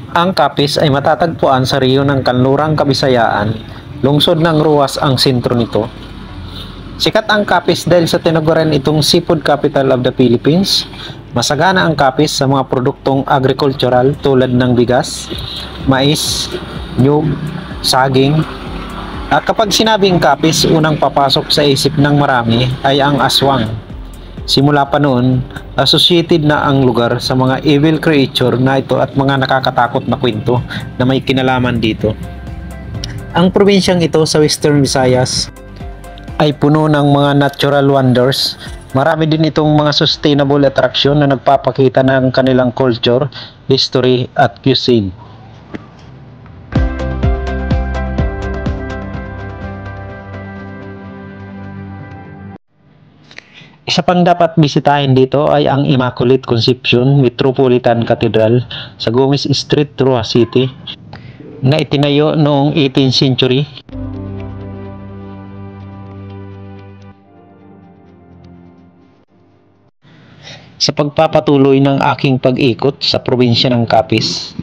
Ang Capiz ay matatagpuan sa rehiyon ng Kanlurang Kabisayaan, lungsod ng Ruas ang sentro nito. Sikat ang Capiz dahil sa tinuguran itong seafood capital of the Philippines. Masagana ang Capiz sa mga produktong agricultural tulad ng bigas, mais, nyug, saging. At kapag sinabing Capiz, unang papasok sa isip ng marami ay ang aswang. Simula pa noon, associated na ang lugar sa mga evil creature na ito at mga nakakatakot na kwento na may kinalaman dito. Ang probinsyang ito sa Western Visayas ay puno ng mga natural wonders. Marami din itong mga sustainable attraction na nagpapakita ng kanilang culture, history at cuisine. Isa pang dapat bisitahin dito ay ang Immaculate Conception Metropolitan Cathedral sa Gomez Street, Roa City na itinayo noong 18th century. Sa pagpapatuloy ng aking pag-ikot sa probinsya ng Capiz,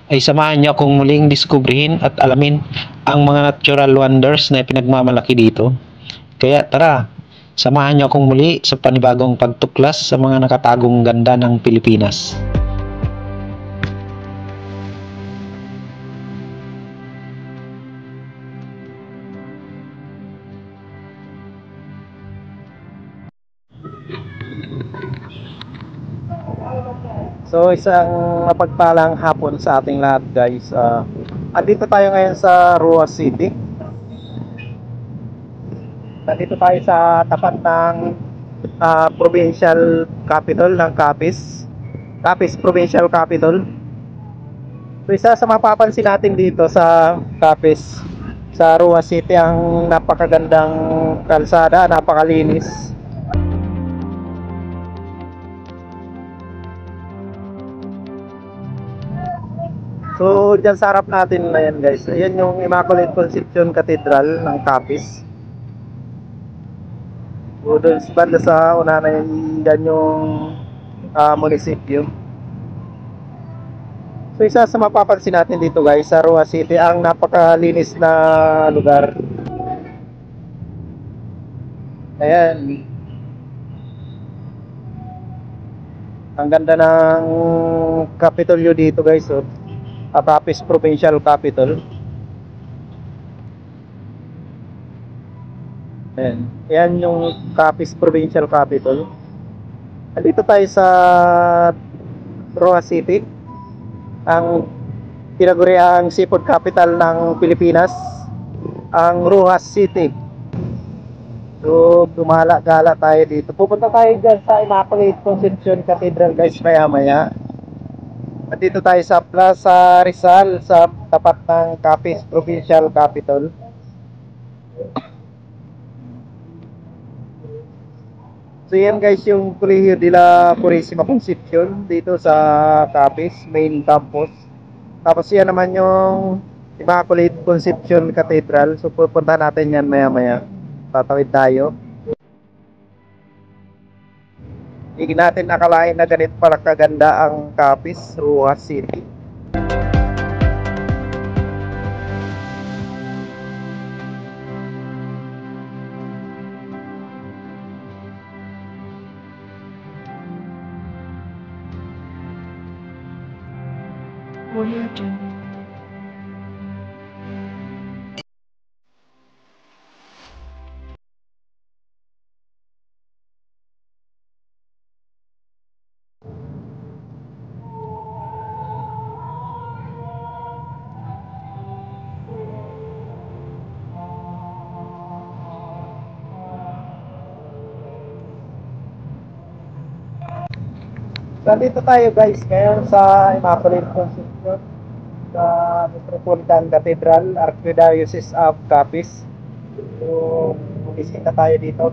ay samahan niyo akong muling diskubrihin at alamin ang mga natural wonders na pinagmamalaki dito. Kaya tara, samahan niyo akong muli sa panibagong pagtuklas sa mga nakatagong ganda ng Pilipinas. So isang mapagpalang hapon sa ating lahat guys. Andito tayo ngayon sa Roa City. Nandito tayo sa tapat ng provincial capital ng Capiz. Capiz Provincial Capital. So isa sa mapapansin natin dito sa Capiz, sa Roa City, ang napakagandang kalsada, napakalinis. So dyan sa harap natin na yan guys, ayan yung Immaculate Conception Cathedral ng Capiz. So doon banda sa una na yan yung munisipyo. So isa sa mapapansin natin dito guys sa Roa City, ang napakalinis na lugar. Ayan. Ang ganda ng Capitolio dito guys, oh. Capiz Provincial Capital. Ayan. Ayan yung Capiz Provincial Capital. Dito tayo sa Roa City, ang tinaguriang seafood capital ng Pilipinas, ang Rojas City. So dumala-gala tayo dito. Pupunta tayo dyan sa Immaculate Conception Cathedral guys maya maya. At dito tayo sa Plaza Rizal sa tapat ng Capiz Provincial Capital. So yan guys yung Colegio de la Purísima Concepcion dito sa Capiz main campus. Tapos yan naman yung Immaculate Conception Cathedral. So pupunta natin yan maya maya. Tatawid tayo. Hindi natin nakalain na ganito pala kaganda ang Capiz, Rojas City. Nandito tayo guys ngayon sa Immaculate Conception sa Metropolitan Cathedral, Archdiocese of Capiz. So, bisita tayo dito.